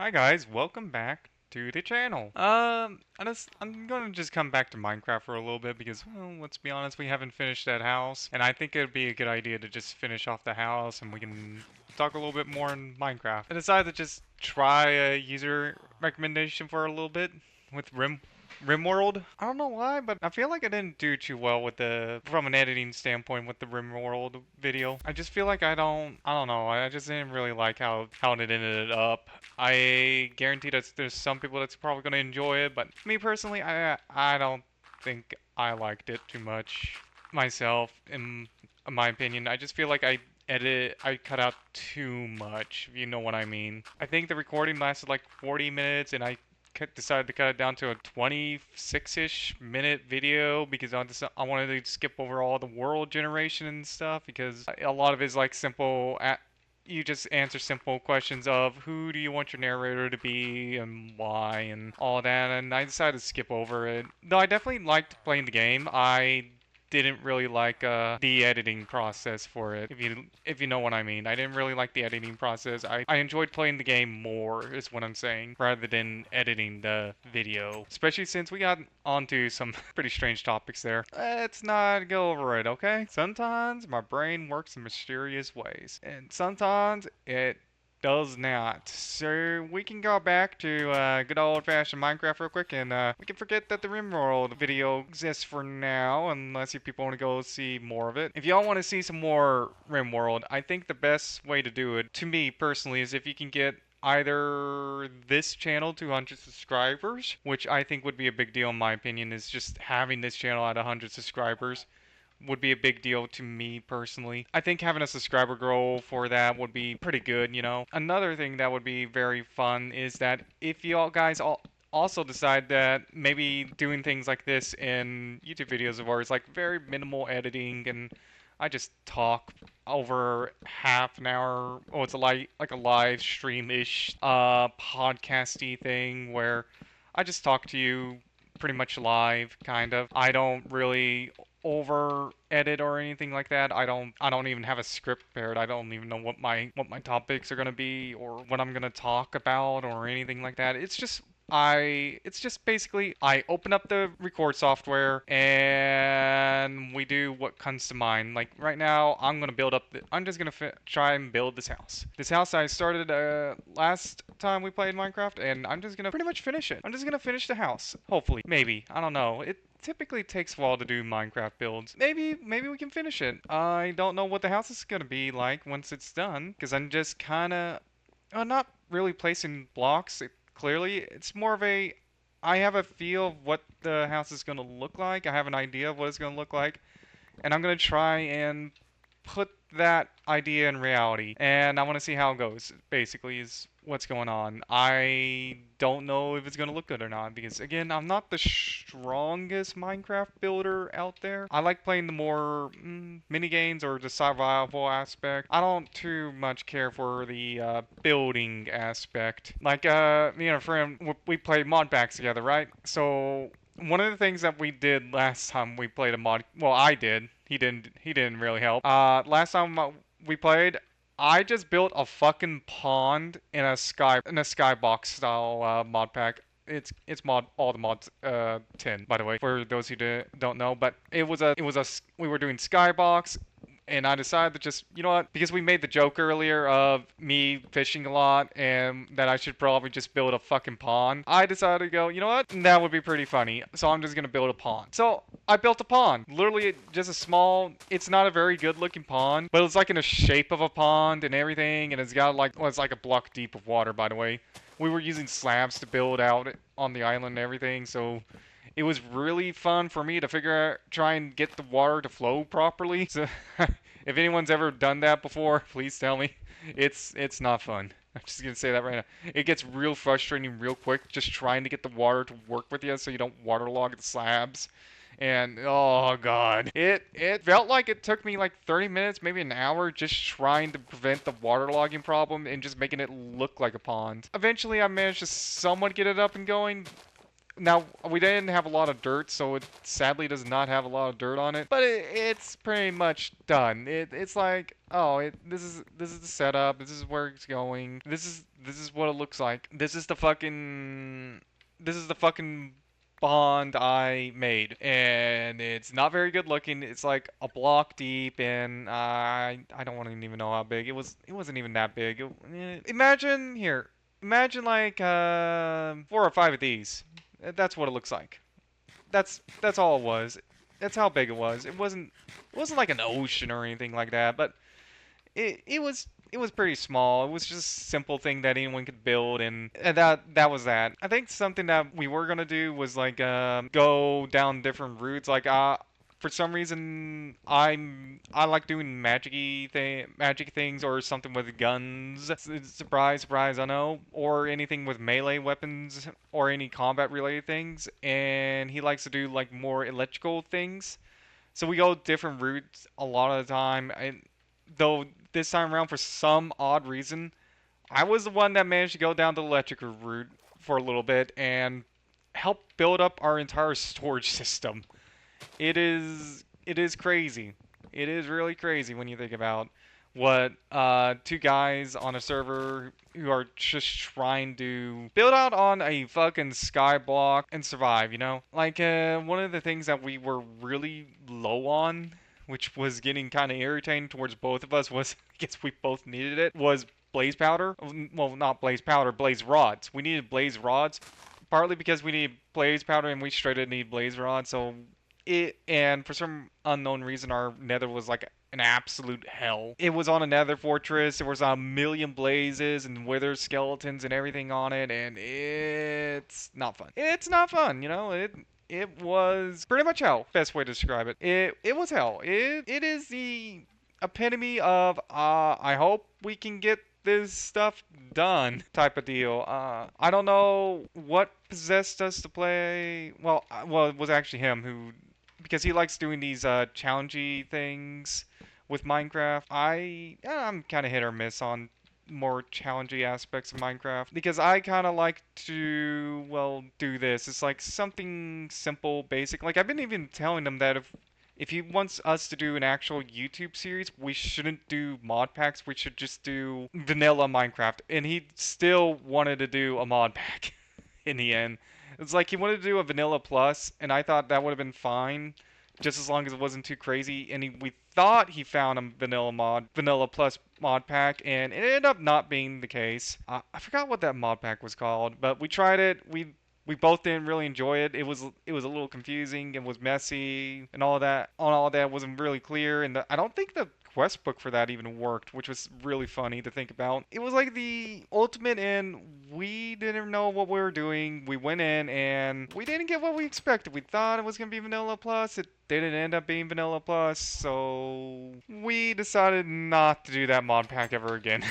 Hi guys, welcome back to the channel. I'm gonna just come back to Minecraft for a little bit because, well, let's be honest, we haven't finished that house, and I think it'd be a good idea to just finish off the house and we can talk a little bit more in Minecraft. I decided to just try a user recommendation for a little bit with RimWorld. I don't know why, but I feel like I didn't do too well with from an editing standpoint with the RimWorld video. I just feel like I don't know, I just didn't really like how it ended up. I guarantee that there's some people that's probably going to enjoy it, but me personally, I don't think I liked it too much myself, in my opinion. I just feel like I cut out too much, if you know what I mean. I think the recording lasted like 40 minutes, and I decided to cut it down to a 26-ish minute video because I wanted to skip over all the world generation and stuff because a lot of it is like simple. You just answer simple questions of who do you want your narrator to be and why and all that, and I decided to skip over it. Though I definitely liked playing the game, I didn't really like the editing process for it. If you know what I mean, I didn't really like the editing process. I enjoyed playing the game more, is what I'm saying, rather than editing the video. Especially since we got onto some pretty strange topics there. Let's not go over it, okay? Sometimes my brain works in mysterious ways, and sometimes it does not. So we can go back to good old-fashioned Minecraft real quick, and we can forget that the RimWorld video exists for now, unless you people want to go see more of it. If y'all want to see some more RimWorld, I think the best way to do it, to me personally, is if you can get either this channel to 100 subscribers, which I think would be a big deal in my opinion, is just having this channel at 100 subscribers would be a big deal to me personally. I think having a subscriber goal for that would be pretty good, you know. Another thing that would be very fun is that if you all guys all also decide that like doing things like this in YouTube videos of ours, like very minimal editing, and I just talk over half an hour. Oh, it's like a live stream-ish podcasty thing where I just talk to you pretty much live, kind of. I don't really over edit or anything like that. I don't even have a script prepared. I don't even know what my topics are going to be or what I'm going to talk about or anything like that. It's just basically I open up the record software and we do what comes to mind. Like right now, I'm just gonna try and build this house. This house I started last time we played Minecraft, and I'm just gonna pretty much finish it. I'm just gonna finish the house. Hopefully, maybe. I don't know. It typically takes a while to do Minecraft builds. Maybe we can finish it. I don't know what the house is gonna be like once it's done, because I'm just kind of not really placing blocks. Clearly, it's more of a I have a feel of what the house is going to look like. I have an idea of what it's going to look like, and I'm going to try and put that idea in reality. And I want to see how it goes, basically, is what's going on. I don't know if it's going to look good or not because, again, I'm not the strongest Minecraft builder out there. I like playing the more mini games or the survival aspect. I don't too much care for the building aspect. Like, me and a friend, we played mod packs together, right? So one of the things that we did last time we played a mod, well, I did. He didn't. He didn't really help. Last time we played, I just built a fucking pond in a skybox style mod pack. It's mod all the mods 10 by the way for those who don't know, but we were doing skybox, and I decided to just, you know what, because we made the joke earlier of me fishing a lot and that I should probably just build a fucking pond. I decided to go, you know what, that would be pretty funny. So I'm just gonna build a pond. So I built a pond. Literally just a small, it's not a very good looking pond, but it's like in the shape of a pond and everything, and it's got like, well, it's like a block deep of water, by the way. We were using slabs to build out on the island and everything, so it was really fun for me to try and get the water to flow properly. So, if anyone's ever done that before, please tell me. It's not fun. I'm just gonna say that right now. It gets real frustrating real quick just trying to get the water to work with you so you don't waterlog the slabs. And oh god, it felt like it took me like 30 minutes, maybe an hour, just trying to prevent the waterlogging problem and just making it look like a pond. Eventually, I managed to somewhat get it up and going. Now, we didn't have a lot of dirt, so it sadly does not have a lot of dirt on it. But it's pretty much done. It's like, oh, this is the setup. This is where it's going. This is what it looks like. This is the fucking bond I made, and it's not very good looking. It's like a block deep, and I don't want to even know how big it was. It wasn't even that big. Imagine here. Imagine like 4 or 5 of these. That's what it looks like. That's all it was. That's how big it was. It wasn't like an ocean or anything like that, but it was pretty small. It was just a simple thing that anyone could build, and that was that. I think something that we were gonna do was like go down different routes. Like for some reason I like doing magic things or something with guns. Surprise, surprise, I know, or anything with melee weapons or any combat related things. And he likes to do like more electrical things. So we go different routes a lot of the time, and though this time around, for some odd reason, I was the one that managed to go down the electrical route for a little bit and help build up our entire storage system. It is crazy. It is really crazy when you think about what two guys on a server who are just trying to build out on a fucking sky block and survive, you know? Like one of the things that we were really low on, which was getting kind of irritating towards both of us, was I guess we both needed it, was blaze powder. Well, not blaze powder, blaze rods. We needed blaze rods, partly because we need blaze powder and we straight up need blaze rods. So and for some unknown reason our nether was like an absolute hell. It was on a nether fortress. There was a million blazes and wither skeletons and everything on it, and it's not fun. It's not fun, you know. It was pretty much hell. Best way to describe it. It was hell. It is the epitome of I hope we can get this stuff done type of deal. I don't know what possessed us to play. Well, it was actually him who, because he likes doing these challengey things with Minecraft. I'm kind of hit or miss on more challenging aspects of Minecraft because I kind of like to, well, do this. It's like something simple, basic. Like I've been even telling them that if he wants us to do an actual YouTube series, we shouldn't do mod packs. We should just do vanilla Minecraft. And he still wanted to do a mod pack in the end. It's like he wanted to do a vanilla plus, and I thought that would have been fine, just as long as it wasn't too crazy. And we thought he found a vanilla plus mod pack, and it ended up not being the case. I forgot what that mod pack was called, but we tried it. We both didn't really enjoy it. It was a little confusing. It was messy, and all of that. All of that wasn't really clear, and I don't think the quest book for that even worked, which was really funny to think about. It was like the ultimate in, we didn't know what we were doing. We went in and we didn't get what we expected. We thought it was gonna be Vanilla Plus. It didn't end up being Vanilla Plus, so we decided not to do that mod pack ever again.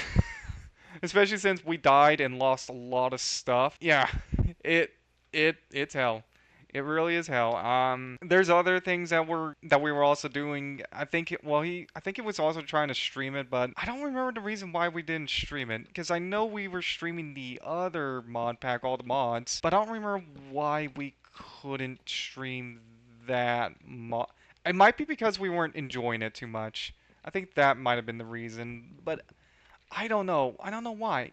Especially since we died and lost a lot of stuff. Yeah, it it's hell. It really is hell. There's other things that we were also doing. I think it was also trying to stream it, but I don't remember the reason why we didn't stream it. Because I know we were streaming the other mod pack, all the mods, but I don't remember why we couldn't stream that mod. It might be because we weren't enjoying it too much. I think that might have been the reason, but I don't know. I don't know why.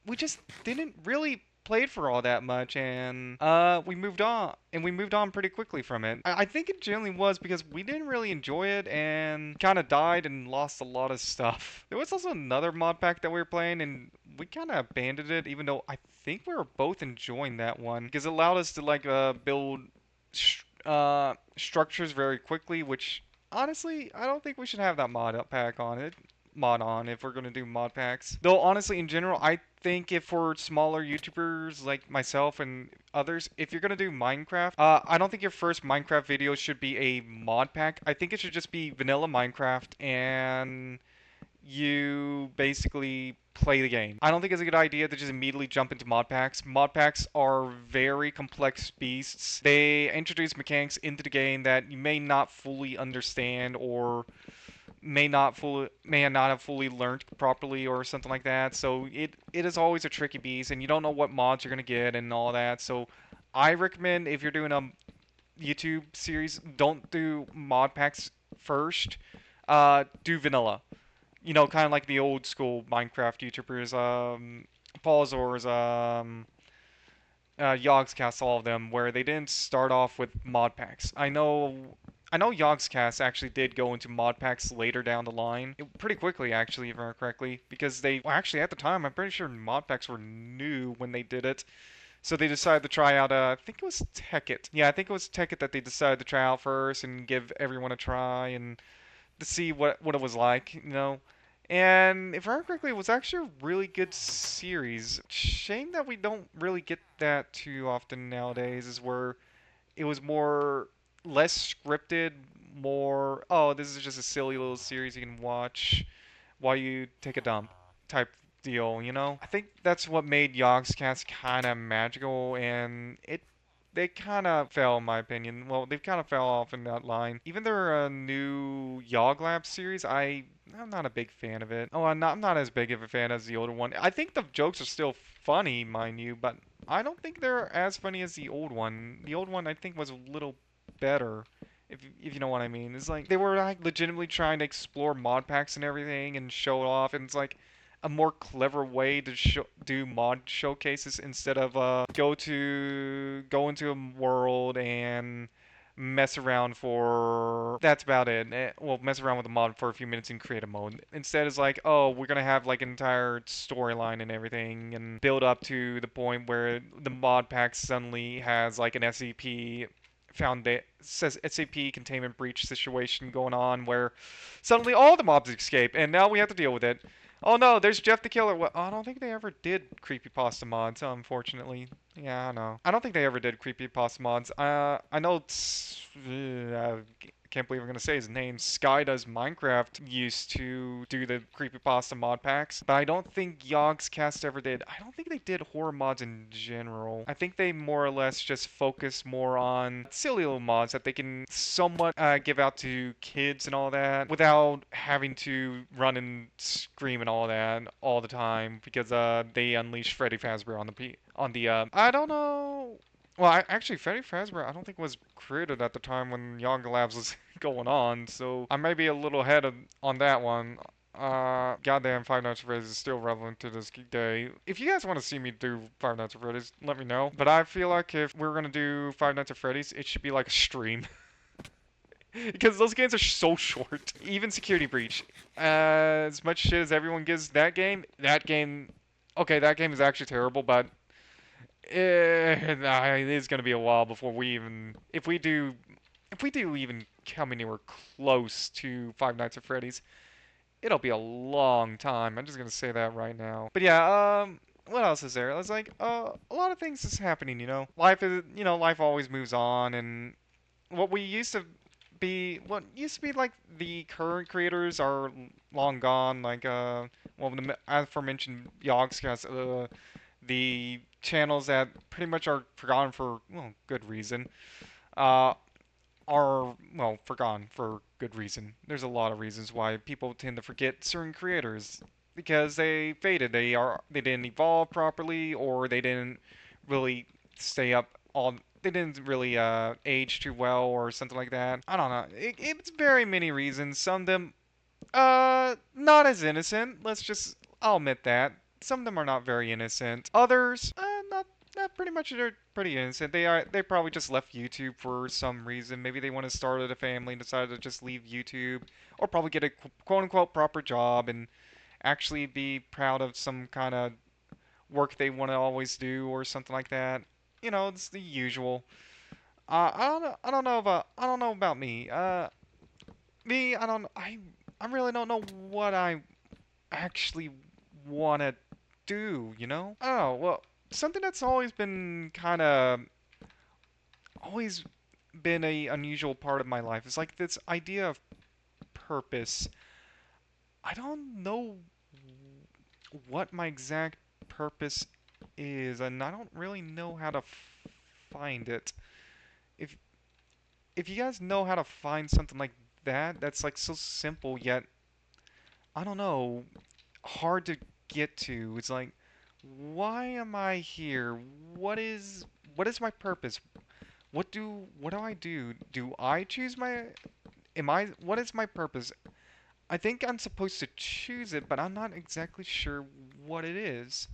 We just didn't really play it for all that much, and we moved on, and we moved on pretty quickly from it. I think it generally was because we didn't really enjoy it and kind of died and lost a lot of stuff. There was also another mod pack that we were playing, and we kind of abandoned it, even though I think we were both enjoying that one because it allowed us to like build structures very quickly, which honestly I don't think we should have that mod on if we're going to do mod packs. Though honestly in general I think if for smaller YouTubers like myself and others, if you're going to do Minecraft, I don't think your first Minecraft video should be a mod pack. I think it should just be vanilla Minecraft and you basically play the game. I don't think it's a good idea to just immediately jump into mod packs. Mod packs are very complex beasts. They introduce mechanics into the game that you may not fully understand or may not have fully learned properly or something like that. So it is always a tricky beast, and you don't know what mods you're gonna get and all that. So I recommend if you're doing a YouTube series, don't do mod packs first. Do vanilla. Kind of like the old school Minecraft YouTubers, Paulzors, Yogscast, all of them, where they didn't start off with mod packs. I know Yogscast actually did go into mod packs later down the line, pretty quickly actually, if I remember correctly, because well, actually at the time, I'm pretty sure mod packs were new when they did it. So they decided to try out, I think it was Tekkit. Yeah, I think it was Tekkit that they decided to try out first and give everyone a try and to see what it was like. And if I remember correctly, it was actually a really good series. Shame that we don't really get that too often nowadays, is where it was more less scripted, more, oh, this is just a silly little series you can watch while you take a dump type deal. I think that's what made Yogscast kind of magical, and they kind of fell, in my opinion. Well, they kind of fell off in that line. Even their new Yog Lab series, I'm not a big fan of it. Oh, I'm not as big of a fan as the older one. I think the jokes are still funny, mind you, but I don't think they're as funny as the old one. The old one I think was a little better. If you know what I mean. It's like they were like legitimately trying to explore mod packs and everything and show it off, and it's like a more clever way to do mod showcases instead of go into a world and mess around for that's about it. Well, mess around with the mod for a few minutes and create a mode. Instead, it's like, oh, we're gonna have like an entire storyline and everything, and build up to the point where the mod pack suddenly has like an SCP found that says SCP containment breach situation going on where suddenly all the mobs escape, and now we have to deal with it. Oh no, there's Jeff the Killer. Well, I don't think they ever did creepypasta mods, unfortunately. Yeah, I know. I don't think they ever did creepypasta mods. I know I can't believe I'm gonna say his name. Sky Does Minecraft used to do the creepypasta mod packs, but I don't think Yogscast ever did. I don't think they did horror mods in general. I think they more or less just focus more on silly little mods that they can somewhat give out to kids and all that without having to run and scream and all that all the time because they unleash Freddy Fazbear on the I don't know. Well, actually, Freddy Fazbear I don't think was created at the time when Yoga Labs was going on, so I may be a little ahead on that one. Goddamn, Five Nights at Freddy's is still relevant to this day. If you guys want to see me do Five Nights at Freddy's, let me know. But I feel like if we're gonna do Five Nights at Freddy's, it should be like a stream. Because those games are so short. Even Security Breach. As much shit as everyone gives okay, that game is actually terrible, but it is gonna be a while before if we do even come anywhere close to Five Nights at Freddy's, it'll be a long time. I'm just gonna say that right now. But yeah, what else is there? It's like, a lot of things is happening. Life always moves on, and what used to be like the current creators are long gone. Like, well, the aforementioned Yogscast, the channels that pretty much are forgotten for, well, good reason, uh, are, well, forgotten for good reason. There's a lot of reasons why people tend to forget certain creators because they faded. They didn't evolve properly, or they didn't really stay up all. They didn't really age too well, or something like that. I don't know. It's very many reasons. Some of them, not as innocent. I'll admit that. Some of them are not very innocent. Others, pretty much they're pretty innocent. They probably just left YouTube for some reason. Maybe they want to start a family and decided to just leave YouTube, or probably get a quote unquote proper job and actually be proud of some kind of work they want to always do or something like that. It's the usual. I don't know about me. Me, I really don't know what I actually want to do. Oh, well, something that's always been a unusual part of my life is like this idea of purpose. I don't know what my exact purpose is, and I don't really know how to find it. If if you guys know how to find something like that, that's like so simple yet I don't know, hard to get to. It's like, why am I here? what is my purpose? What do I do? Do I choose my am I what is my purpose? I think I'm supposed to choose it, but I'm not exactly sure what it is.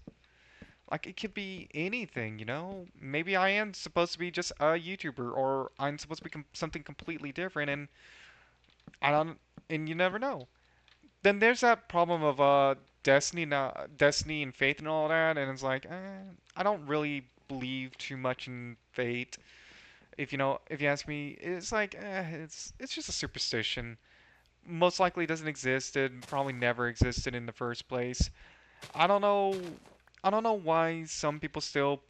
Like it could be anything, you know? Maybe I am supposed to be just a YouTuber or I'm supposed to be something completely different and I don't and you never know. Then there's that problem of destiny now, destiny and fate and all that and it's like I don't really believe too much in fate. If you know, if you ask me, it's like it's just a superstition. Most likely doesn't exist. It probably never existed in the first place. I don't know. I don't know why some people still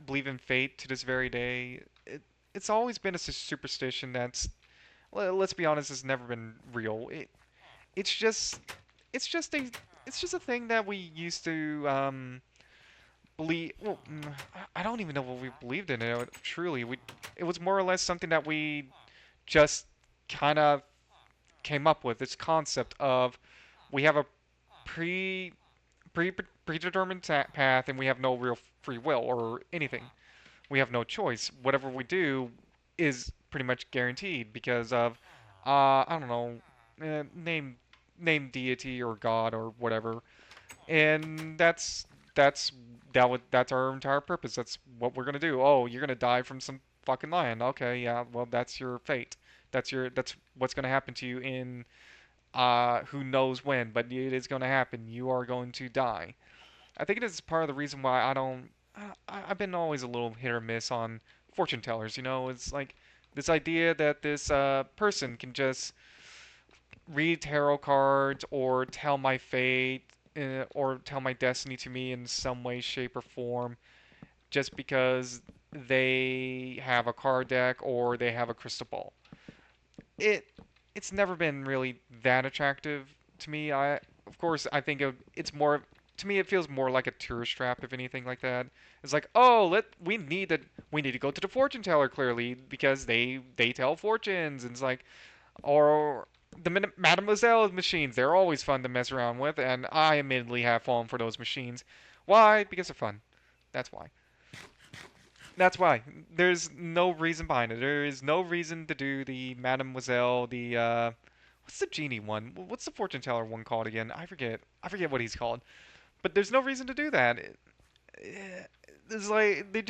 believe in fate to this very day. It's always been a superstition that's let's be honest, has never been real. It's just it's just a it's just a thing that we used to believe. Well, I don't even know what we believed in it. Truly, we it was more or less something that we just kind of came up with. This concept of we have a pre pre predetermined path and we have no real free will or anything. We have no choice. Whatever we do is pretty much guaranteed because of I don't know, name deity or god or whatever, and that's that's our entire purpose. That's what we're gonna do. Oh, you're gonna die from some fucking lion. Okay, yeah, well that's your fate. That's what's gonna happen to you in who knows when, but it is gonna happen. You are going to die. I think it is part of the reason why I don't. I've been always a little hit or miss on fortune tellers. You know, it's like this idea that this person can just read tarot cards or tell my fate or tell my destiny to me in some way, shape, or form just because they have a card deck or they have a crystal ball. It it's never been really that attractive to me. Of course I think it's more to me it feels more like a tourist trap if anything like that. It's like, "Oh, we need to go to the fortune teller clearly because they tell fortunes." And it's like or the Mademoiselle machines, they're always fun to mess around with, and I admittedly have fallen for those machines. Why? Because they're fun. That's why. That's why. There's no reason behind it. There is no reason to do the Mademoiselle, the what's the genie one? What's the fortune teller one called again? I forget. I forget what he's called. But there's no reason to do that. It's like they're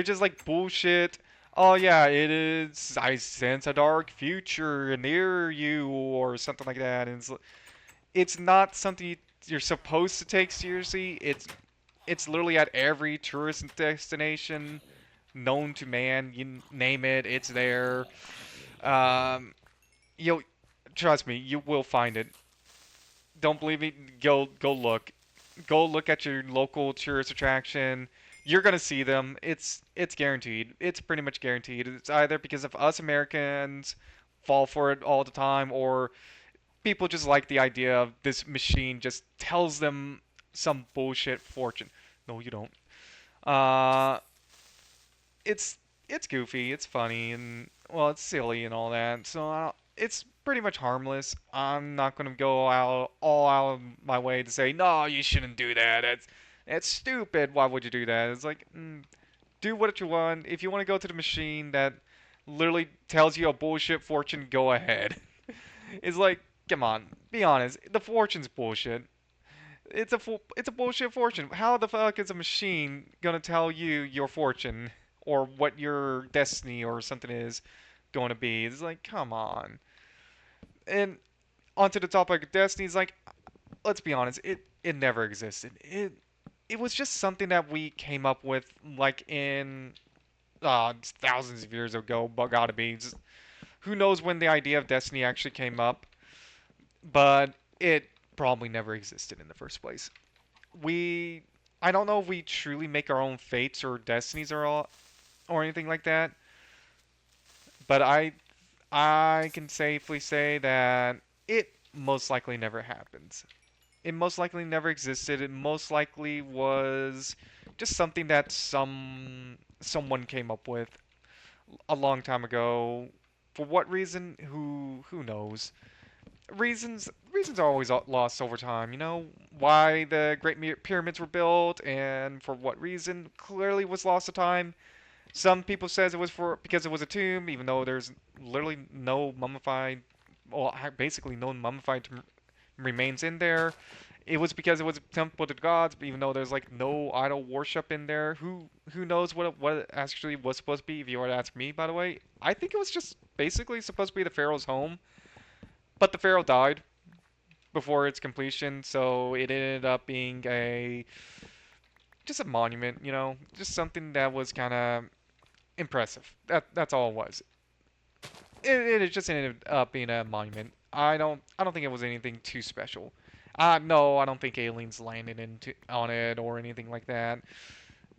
just like bullshit. Oh yeah, it is. I sense a dark future near you, or something like that. And it's not something you're supposed to take seriously. It's literally at every tourist destination known to man. You name it, it's there. Um, you trust me, you will find it. Don't believe me? Go look. Go look at your local tourist attraction. You're gonna see them. It's guaranteed. It's pretty much guaranteed. It's either because of us Americans fall for it all the time, or people just like the idea of this machine just tells them some bullshit fortune. No, you don't. Uh, it's it's goofy, it's funny, and well, it's silly and all that. So it's pretty much harmless. I'm not gonna go out of my way to say no, you shouldn't do that. That's stupid. Why would you do that? It's like do what you want. If you want to go to the machine that literally tells you a bullshit fortune, go ahead. It's like, come on, be honest. The fortune's bullshit. It's a bullshit fortune. How the fuck is a machine gonna tell you your fortune or what your destiny or something is going to be? It's like, come on. And onto the topic of destiny, it's like, let's be honest, it never existed. It was just something that we came up with like in thousands of years ago, but gotta be. Who knows when the idea of destiny actually came up? But it probably never existed in the first place. We I don't know if we truly make our own fates or destinies or anything like that, but I can safely say that it most likely never happens. It most likely never existed. It most likely was just something that someone came up with a long time ago. For what reason? Who knows? reasons are always lost over time. You know, why the Great Pyramids were built and for what reason clearly was lost to time. Some people says it was for because it was a tomb, even though there's literally no mummified, well, basically no mummified remains in there. It was because it was a temple to gods, even though there's like no idol worship in there. Who knows what it actually was supposed to be? If you were to ask me, by the way, I think it was just basically supposed to be the pharaoh's home, but the pharaoh died before its completion, so it ended up being a just a monument, you know, just something that was kind of impressive. That's all it was. It just ended up being a monument. I don't think it was anything too special. No, I don't think aliens landed on it or anything like that.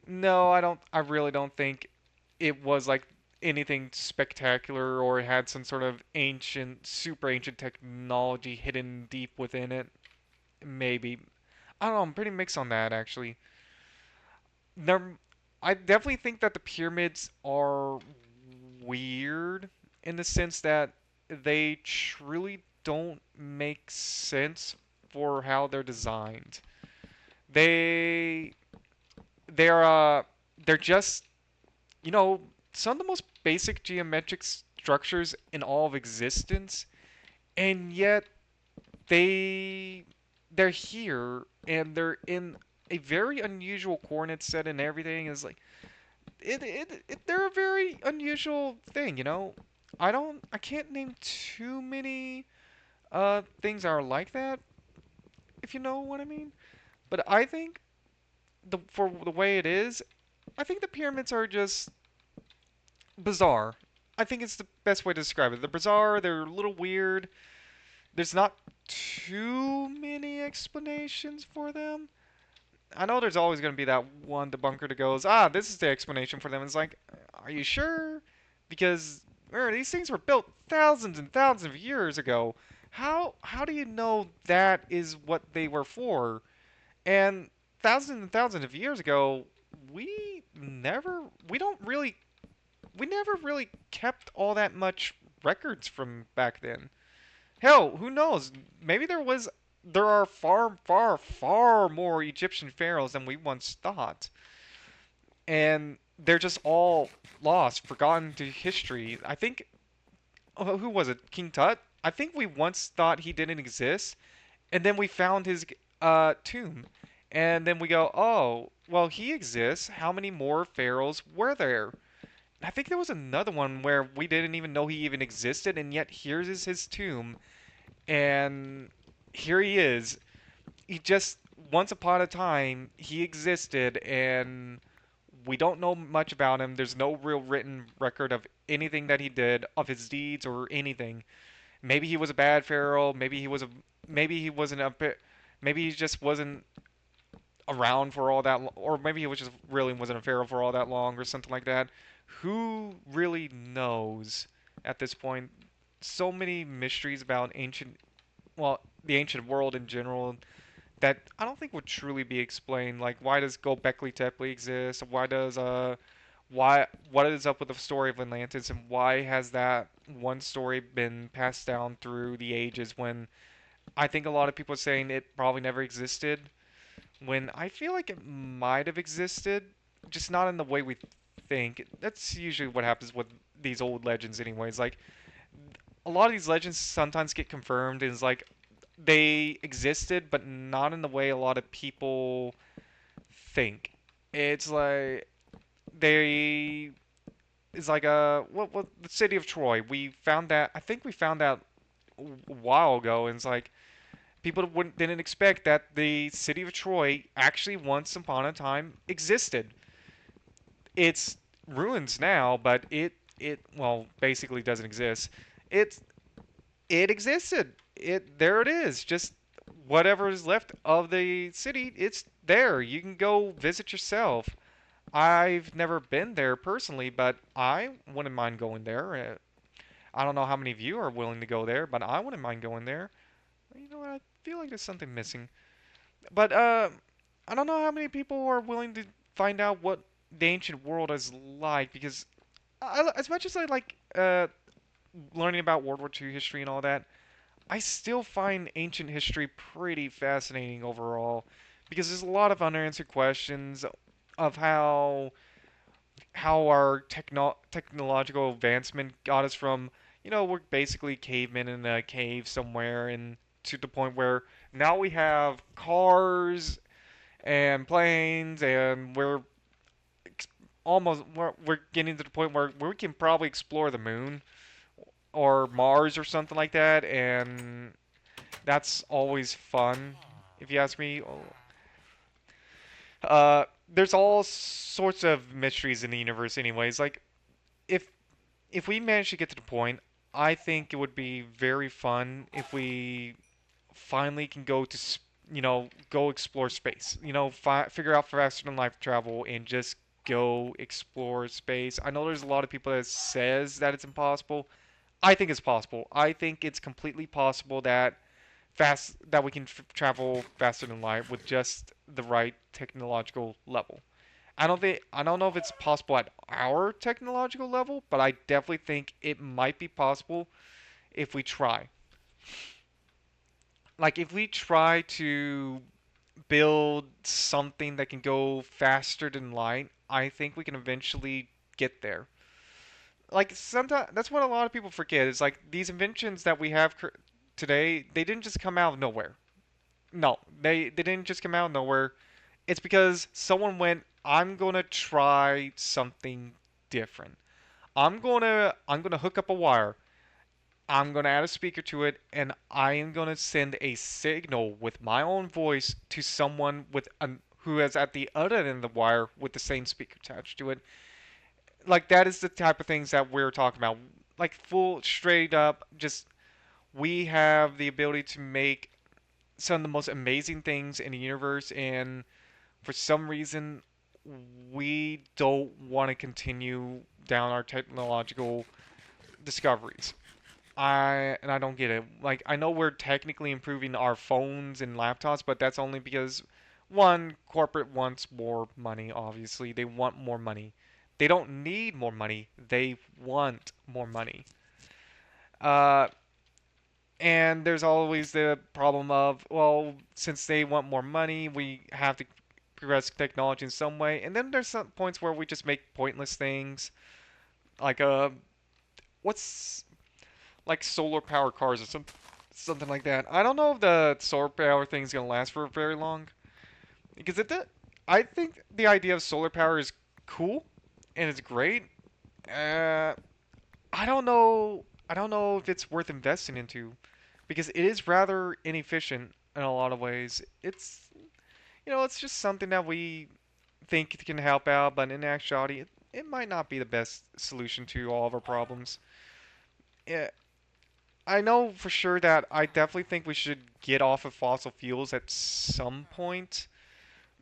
No, I don't. I really don't think it was like anything spectacular or it had some sort of ancient, super ancient technology hidden deep within it. Maybe. I don't know. I'm pretty mixed on that actually. There, I definitely think that the pyramids are weird in the sense that they truly don't make sense for how they're designed. They they're they're just, you know, some of the most basic geometric structures in all of existence, and yet they they're here and they're in a very unusual coordinate set and everything is like they're a very unusual thing, you know. I can't name too many things that are like that, if you know what I mean. But I think for the way it is, I think the pyramids are just bizarre. I think it's the best way to describe it. They're bizarre, they're a little weird. There's not too many explanations for them. I know there's always going to be that one debunker that goes, this is the explanation for them. It's like, are you sure? Because these things were built thousands and thousands of years ago. How do you know that is what they were for? And thousands and thousands of years ago, we never we don't really we never really kept all that much records from back then. Hell, who knows? Maybe there are far, far, far more Egyptian pharaohs than we once thought. And they're just all lost, forgotten to history. I think, who was it? King Tut? I think we once thought he didn't exist, and then we found his tomb. And then we go, oh, well, he exists. How many more pharaohs were there? I think there was another one where we didn't even know he even existed, and yet here's his tomb, and here he is. He just once upon a time he existed, and we don't know much about him. There's no real written record of anything that he did, of his deeds or anything. Maybe he was a bad pharaoh. Maybe he wasn't a. Maybe he just wasn't around for all that, or maybe he was just really wasn't a pharaoh for all that long, or something like that. Who really knows at this point? So many mysteries about the ancient world in general that I don't think would truly be explained. Like, why does Gobekli Tepe exist? Why what is up with the story of Atlantis, and why has that one story been passed down through the ages when I think a lot of people are saying it probably never existed, when I feel like it might have existed, just not in the way we think. That's usually what happens with these old legends anyways. Like, a lot of these legends sometimes get confirmed and it's like they existed, but not in the way a lot of people think. It's like they it's like what the city of Troy. We found that I think we found out a while ago, and it's like people didn't expect that the city of Troy actually once upon a time existed. It's ruins now, but it well basically doesn't exist. It's it existed. It there it is. Just whatever is left of the city, it's there. You can go visit yourself. I've never been there personally, but I wouldn't mind going there. I don't know how many of you are willing to go there, but I wouldn't mind going there. You know what? I feel like there's something missing. But I don't know how many people are willing to find out what the ancient world is like because as much as I like learning about World War II history and all that, I still find ancient history pretty fascinating overall because there's a lot of unanswered questions of how our technological advancement got us from, we're basically cavemen in a cave somewhere and to the point where now we have cars and planes and we're getting to the point where we can probably explore the moon or Mars or something like that, and that's always fun if you ask me. There's all sorts of mysteries in the universe anyways. Like if if we manage to get to the point, I think it would be very fun if we finally can go to go explore space. Figure out faster than light travel and just go explore space. I know there's a lot of people that says that it's impossible. I think it's possible. I think it's completely possible that we can travel faster than light with just the right technological level. I don't know if it's possible at our technological level, but I definitely think it might be possible if we try. Like if we try to build something that can go faster than light, I think we can eventually get there. Like sometimes that's what a lot of people forget is like these inventions that we have today, they didn't just come out of nowhere. No, they didn't just come out of nowhere. It's because someone went, I'm gonna try something different. I'm gonna hook up a wire. I'm gonna add a speaker to it, and I am gonna send a signal with my own voice to someone who is at the other end of the wire with the same speaker attached to it. Like that is the type of things that we're talking about. Like full straight up, just we have the ability to make some of the most amazing things in the universe, and for some reason we don't want to continue down our technological discoveries. I don't get it. Like I know we're technically improving our phones and laptops, but that's only because one, corporate wants more money, obviously. They want more money. They don't need more money. They want more money. Uh, and there's always the problem of, well, since they want more money, we have to progress technology in some way. And then there's some points where we just make pointless things, like what's like solar power cars or something like that. I don't know if the solar power thing's gonna last for very long because I think the idea of solar power is cool and it's great. Uh, I don't know. I don't know if it's worth investing into because it is rather inefficient in a lot of ways. It's just something that we think can help out, but in actuality, it might not be the best solution to all of our problems. Yeah, I know for sure that I definitely think we should get off of fossil fuels at some point,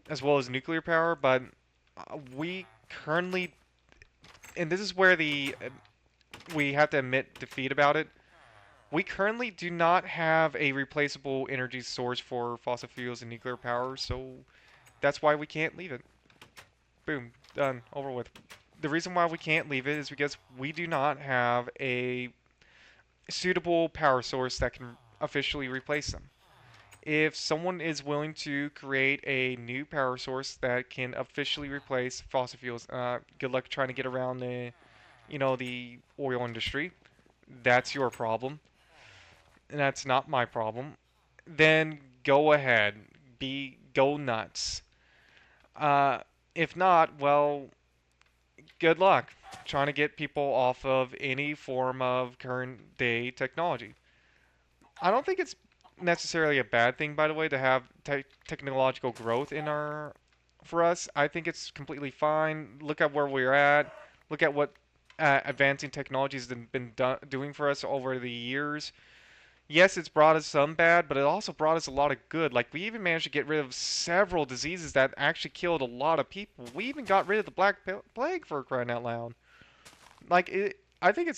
as well as nuclear power, but we currently, and this is where we have to admit defeat about it. We currently do not have a replaceable energy source for fossil fuels and nuclear power, so that's why we can't leave it. Boom, done, over with. The reason why we can't leave it is because we do not have a suitable power source that can officially replace them. If someone is willing to create a new power source that can officially replace fossil fuels, good luck trying to get around the oil industry. That's your problem, and that's not my problem. Then go ahead, go nuts. Uh, if not, well, good luck trying to get people off of any form of current day technology. I don't think it's necessarily a bad thing, by the way, to have technological growth in our for us. I think it's completely fine. Look at where we're at. Look at what advancing technology has been doing for us over the years. Yes, it's brought us some bad, but it also brought us a lot of good. Like we even managed to get rid of several diseases that actually killed a lot of people. We even got rid of the Black Plague for crying out loud. Like I think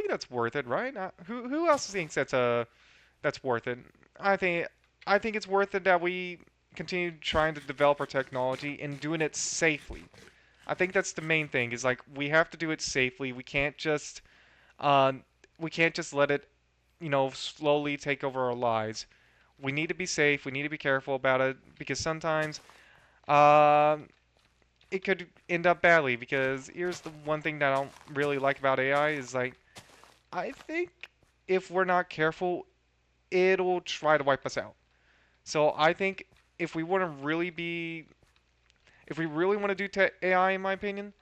that's worth it, right? Who else thinks that's worth it? I think I think it's worth it that we continue trying to develop our technology and doing it safely. I think that's the main thing. Is like we have to do it safely. Uh, we can't just let it slowly take over our lives. We need to be safe. We need to be careful about it because sometimes um, it could end up badly. Because here's the one thing that I don't really like about AI is like I think if we're not careful, it'll try to wipe us out. So I think if we want to really be, if we really want to do AI, in my opinion,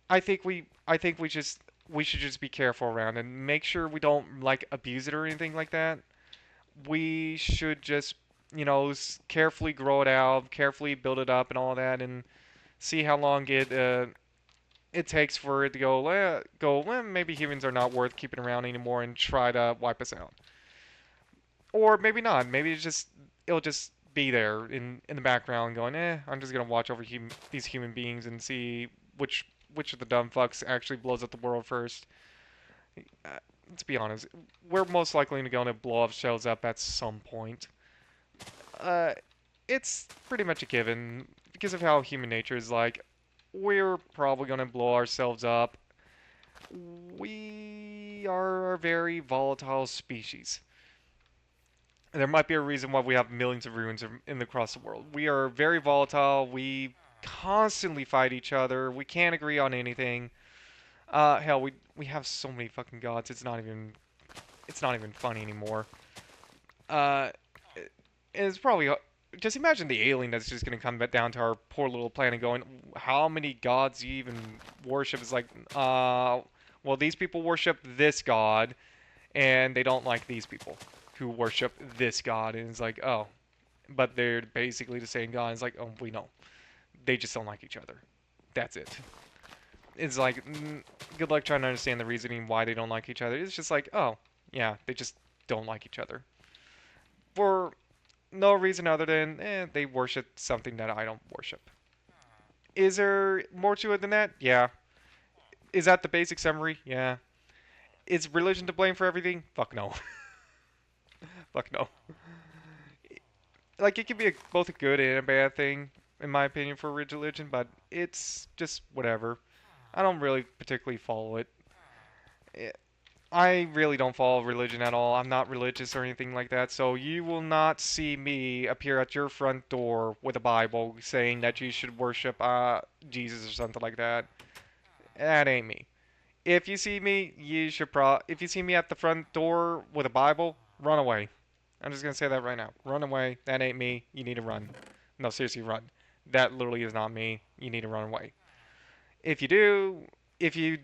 I think we should just be careful around and make sure we don't like abuse it or anything like that. We should just carefully grow it out, carefully build it up, and all that, and see how long it takes for it to go. Well, maybe humans are not worth keeping around anymore, and try to wipe us out, or maybe not. Maybe it'll just be there in the background, going, I'm just gonna watch over these human beings and see which which of the dumb fucks actually blows up the world first. Let's be honest, we're most likely going to blow ourselves up at some point. Uh, it's pretty much a given because of how human nature is like. We're probably going to blow ourselves up. We are a very volatile species. There might be a reason why we have millions of ruins across the world. We are very volatile. We constantly fight each other. We can't agree on anything. Hell, we have so many fucking gods. It's not even funny anymore. Uh, it's probably just imagine the alien that's just gonna come down to our poor little planet, going, how many gods do you even worship? It's like, well, these people worship this god, and they don't like these people who worship this god, and it's like, oh, but they're basically the same god. It's like, oh, we know, they just don't like each other. That's it. It's like, good luck trying to understand the reasoning why they don't like each other. It's just like, oh, yeah, they just don't like each other for no reason other than they worship something that I don't worship. Is there more to it than that? Yeah. Is that the basic summary? Yeah. Is religion to blame for everything? Fuck no. Fuck no. Like, it can be both a good and a bad thing, in my opinion, for religion, but it's just whatever. I don't really particularly follow it. Eh, I really don't follow religion at all. I'm not religious or anything like that, so you will not see me appear at your front door with a Bible saying that you should worship Jesus or something like that. That ain't me. If you see me, if you see me at the front door with a Bible, run away. I'm just gonna say that right now. Run away. That ain't me. You need to run. No, seriously, run. That literally is not me. You need to run away. If you do, if you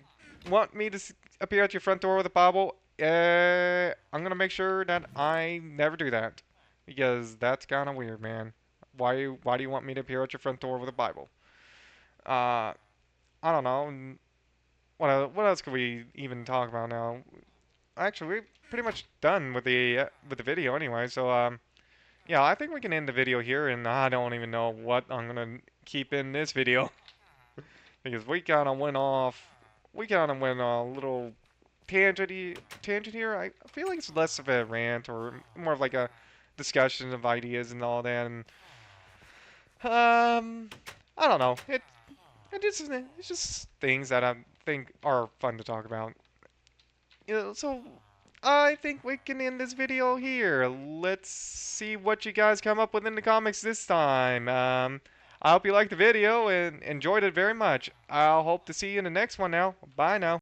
want me to appear at your front door with a Bible, I'm gonna make sure that I never do that because that's kind of weird, man. Why do you want me to appear at your front door with a Bible? Uh, I don't know. What else could we even talk about now? Actually, we're pretty much done with the video anyway. So yeah, I think we can end the video here, and I don't even know what I'm gonna keep in this video because we kind of went a little tangent here. I feel like it's less of a rant or more of like a discussion of ideas and all that. And um, I don't know. It's just things that I think are fun to talk about. So I think we can end this video here. Let's see what you guys come up with in the comments this time. I hope you liked the video and enjoyed it very much. I'll hope to see you in the next one now. Bye now.